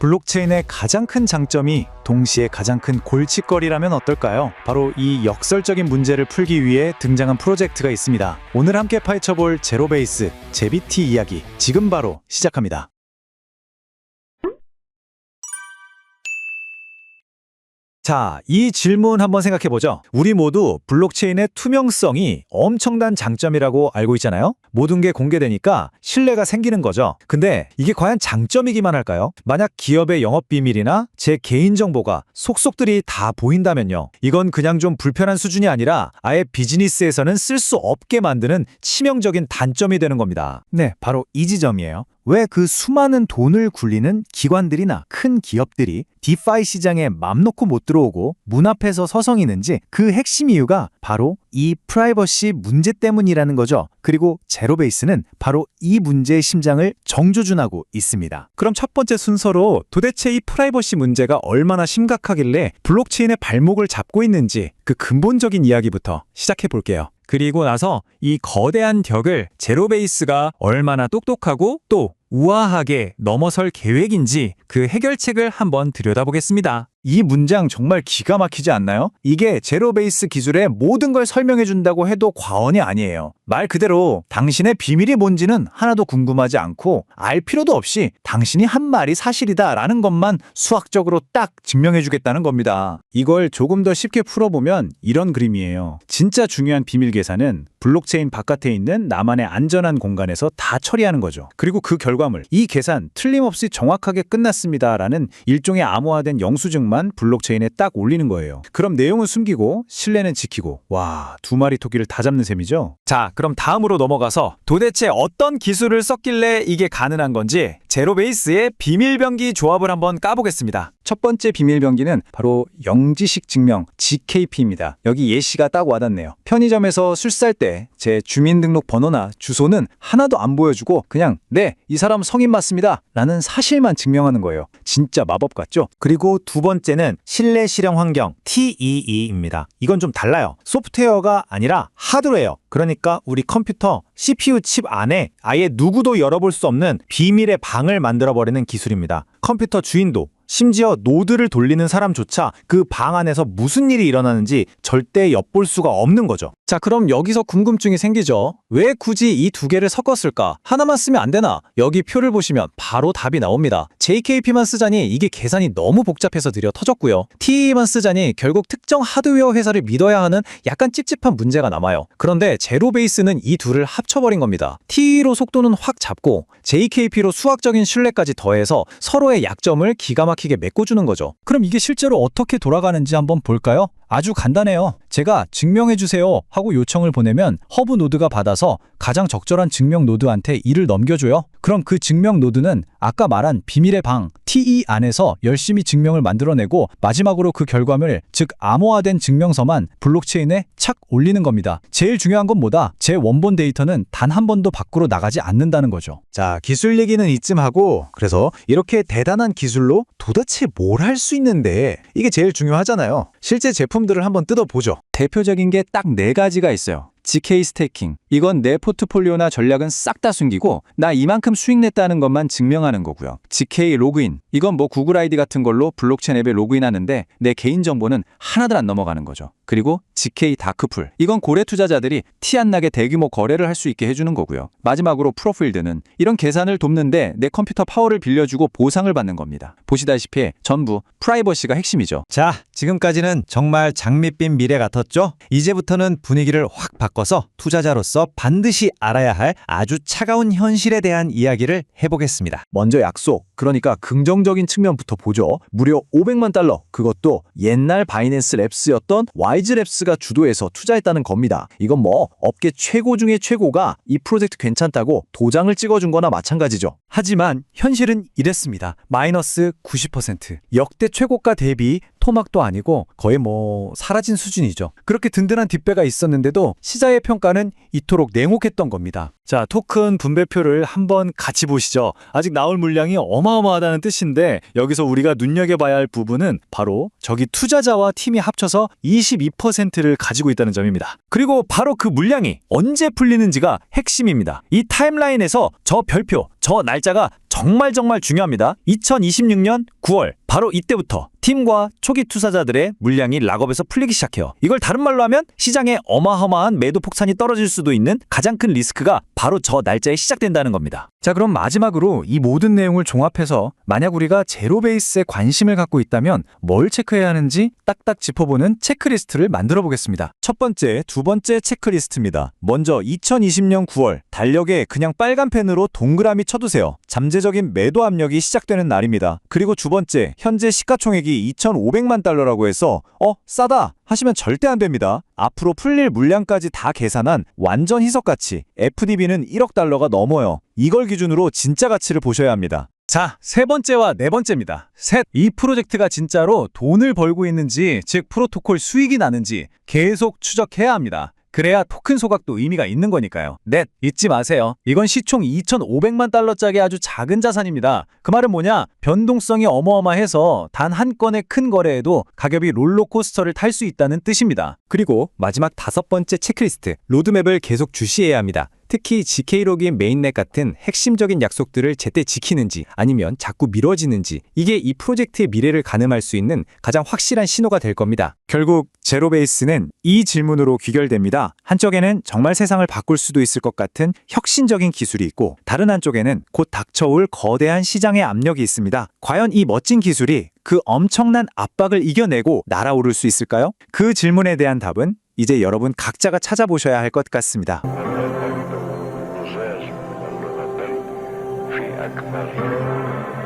블록체인의 가장 큰 장점이 동시에 가장 큰 골칫거리라면 어떨까요? 바로 이 역설적인 문제를 풀기 위해 등장한 프로젝트가 있습니다. 오늘 함께 파헤쳐볼 제로베이스, 제비티 이야기 지금 바로 시작합니다. 자, 이 질문 한번 생각해보죠. 우리 모두 블록체인의 투명성이 엄청난 장점이라고 알고 있잖아요? 모든 게 공개되니까 신뢰가 생기는 거죠. 근데 이게 과연 장점이기만 할까요? 만약 기업의 영업비밀이나 제 개인정보가 속속들이 다 보인다면요. 이건 그냥 좀 불편한 수준이 아니라 아예 비즈니스에서는 쓸 수 없게 만드는 치명적인 단점이 되는 겁니다. 네, 바로 이 지점이에요. 왜 그 수많은 돈을 굴리는 기관들이나 큰 기업들이 디파이 시장에 맘 놓고 못 들어오고 문 앞에서 서성이는지 그 핵심 이유가 바로 이 프라이버시 문제 때문이라는 거죠. 그리고 제로베이스는 바로 이 문제의 심장을 정조준하고 있습니다. 그럼 첫 번째 순서로 도대체 이 프라이버시 문제가 얼마나 심각하길래 블록체인의 발목을 잡고 있는지 그 근본적인 이야기부터 시작해 볼게요. 그리고 나서 이 거대한 벽을 제로베이스가 얼마나 똑똑하고 또 우아하게 넘어설 계획인지 그 해결책을 한번 들여다보겠습니다. 이 문장 정말 기가 막히지 않나요? 이게 제로베이스 기술의 모든 걸 설명해 준다고 해도 과언이 아니에요. 말 그대로 당신의 비밀이 뭔지는 하나도 궁금하지 않고 알 필요도 없이 당신이 한 말이 사실이다 라는 것만 수학적으로 딱 증명해 주겠다는 겁니다. 이걸 조금 더 쉽게 풀어보면 이런 그림이에요. 진짜 중요한 비밀 계산은 블록체인 바깥에 있는 나만의 안전한 공간에서 다 처리하는 거죠. 그리고 그 결과물, 이 계산 틀림없이 정확하게 끝났습니다 라는 일종의 암호화된 영수증만 블록체인에 딱 올리는 거예요. 그럼 내용은 숨기고 신뢰는 지키고, 와, 두 마리 토끼를 다 잡는 셈이죠. 자, 그럼 다음으로 넘어가서 도대체 어떤 기술을 썼길래 이게 가능한 건지 제로베이스의 비밀병기 조합을 한번 까보겠습니다. 첫 번째 비밀병기는 바로 영지식 증명 GKP입니다. 여기 예시가 딱 와닿네요. 편의점에서 술 살 때 제 주민등록번호나 주소는 하나도 안 보여주고 그냥 네, 이 사람 성인 맞습니다 라는 사실만 증명하는 거예요. 진짜 마법 같죠? 그리고 두 번째는 신뢰 실행 환경 TEE입니다. 이건 좀 달라요. 소프트웨어가 아니라 하드웨어. 그러니까 우리 컴퓨터 CPU 칩 안에 아예 누구도 열어볼 수 없는 비밀의 방을 만들어버리는 기술입니다. 컴퓨터 주인도 심지어 노드를 돌리는 사람조차 그 방 안에서 무슨 일이 일어나는지 절대 엿볼 수가 없는 거죠. 자, 그럼 여기서 궁금증이 생기죠. 왜 굳이 이 두 개를 섞었을까? 하나만 쓰면 안 되나? 여기 표를 보시면 바로 답이 나옵니다. JKP만 쓰자니 이게 계산이 너무 복잡해서 느려 터졌고요. TE만 쓰자니 결국 특정 하드웨어 회사를 믿어야 하는 약간 찝찝한 문제가 남아요. 그런데 제로베이스는 이 둘을 합쳐버린 겁니다. TE로 속도는 확 잡고 JKP로 수학적인 신뢰까지 더해서 서로의 약점을 기가 막히게 메꿔주는 거죠. 그럼 이게 실제로 어떻게 돌아가는지 한번 볼까요? 아주 간단해요. 제가 증명해주세요 하고 요청을 보내면 허브 노드가 받아서 가장 적절한 증명 노드한테 이를 넘겨줘요. 그럼 그 증명 노드는 아까 말한 비밀의 방 TE 안에서 열심히 증명을 만들어내고 마지막으로 그 결과물, 즉 암호화된 증명서만 블록체인에 착 올리는 겁니다. 제일 중요한 건 뭐다? 제 원본 데이터는 단 한 번도 밖으로 나가지 않는다는 거죠. 자, 기술 얘기는 이쯤 하고 그래서 이렇게 대단한 기술로 도대체 뭘 할 수 있는데 이게 제일 중요하잖아요. 실제 제품들을 한번 뜯어보죠. 대표적인 게 딱 4가지가 있어요. GK 스테이킹. 이건 내 포트폴리오나 전략은 싹 다 숨기고 나 이만큼 수익 냈다는 것만 증명하는 거고요. GK 로그인. 이건 뭐 구글 아이디 같은 걸로 블록체인 앱에 로그인하는데 내 개인정보는 하나도 안 넘어가는 거죠. 그리고 GK 다크풀. 이건 고래 투자자들이 티 안 나게 대규모 거래를 할 수 있게 해주는 거고요. 마지막으로 프로필드는 이런 계산을 돕는데 내 컴퓨터 파워를 빌려주고 보상을 받는 겁니다. 보시다시피 전부 프라이버시가 핵심이죠. 자, 지금까지는 정말 장밋빛 미래 같았죠? 이제부터는 분위기를 확 바꿔서 투자자로서 반드시 알아야 할 아주 차가운 현실에 대한 이야기를 해보겠습니다. 먼저 약속, 그러니까 긍정적인 측면부터 보죠. 무려 500만 달러, 그것도 옛날 바이낸스 랩스였던 와이즈 랩스가 주도해서 투자했다는 겁니다. 이건 뭐 업계 최고 중에 최고가 이 프로젝트 괜찮다고 도장을 찍어준 거나 마찬가지죠. 하지만 현실은 이랬습니다. 마이너스 90%. 역대 최고가 대비 토막도 아니고 거의 뭐 사라진 수준이죠. 그렇게 든든한 뒷배가 있었는데도 시장의 평가는 이토록 냉혹했던 겁니다. 자, 토큰 분배표를 한번 같이 보시죠. 아직 나올 물량이 어마어마하다는 뜻인데 여기서 우리가 눈여겨봐야 할 부분은 바로 저기 투자자와 팀이 합쳐서 22%를 가지고 있다는 점입니다. 그리고 바로 그 물량이 언제 풀리는지가 핵심입니다. 이 타임라인에서 저 별표, 저 날짜가 정말 중요합니다. 2026년 9월 바로 이때부터 팀과 초기 투자자들의 물량이 락업에서 풀리기 시작해요. 이걸 다른 말로 하면 시장에 어마어마한 매도 폭탄이 떨어질 수도 있는 가장 큰 리스크가 바로 저 날짜에 시작된다는 겁니다. 자, 그럼 마지막으로 이 모든 내용을 종합해서 만약 우리가 제로 베이스에 관심을 갖고 있다면 뭘 체크해야 하는지 딱딱 짚어보는 체크리스트를 만들어 보겠습니다. 첫 번째, 두 번째 체크리스트입니다. 먼저 2020년 9월 달력에 그냥 빨간 펜으로 동그라미 쳐두세요. 잠재적인 매도 압력이 시작되는 날입니다. 그리고 두 번째, 현재 시가총액이 2,500만 달러라고 해서 싸다 하시면 절대 안 됩니다. 앞으로 풀릴 물량까지 다 계산한 완전 희석가치 FDB는 1억 달러가 넘어요. 이걸 기준으로 진짜 가치를 보셔야 합니다. 자, 세 번째와 네 번째입니다. 셋, 이 프로젝트가 진짜로 돈을 벌고 있는지, 즉 프로토콜 수익이 나는지 계속 추적해야 합니다. 그래야 토큰 소각도 의미가 있는 거니까요. 넷, 잊지 마세요. 이건 시총 2,500만 달러짜리 아주 작은 자산입니다. 그 말은 뭐냐? 변동성이 어마어마해서 단 한 건의 큰 거래에도 가격이 롤러코스터를 탈 수 있다는 뜻입니다. 그리고 마지막 다섯 번째 체크리스트, 로드맵을 계속 주시해야 합니다. 특히 GK로그인 메인넷 같은 핵심적인 약속들을 제때 지키는지 아니면 자꾸 미뤄지는지, 이게 이 프로젝트의 미래를 가늠할 수 있는 가장 확실한 신호가 될 겁니다. 결국 제로베이스는 이 질문으로 귀결됩니다. 한쪽에는 정말 세상을 바꿀 수도 있을 것 같은 혁신적인 기술이 있고, 다른 한쪽에는 곧 닥쳐올 거대한 시장의 압력이 있습니다. 과연 이 멋진 기술이 그 엄청난 압박을 이겨내고 날아오를 수 있을까요? 그 질문에 대한 답은 이제 여러분 각자가 찾아보셔야 할 것 같습니다. في أكبر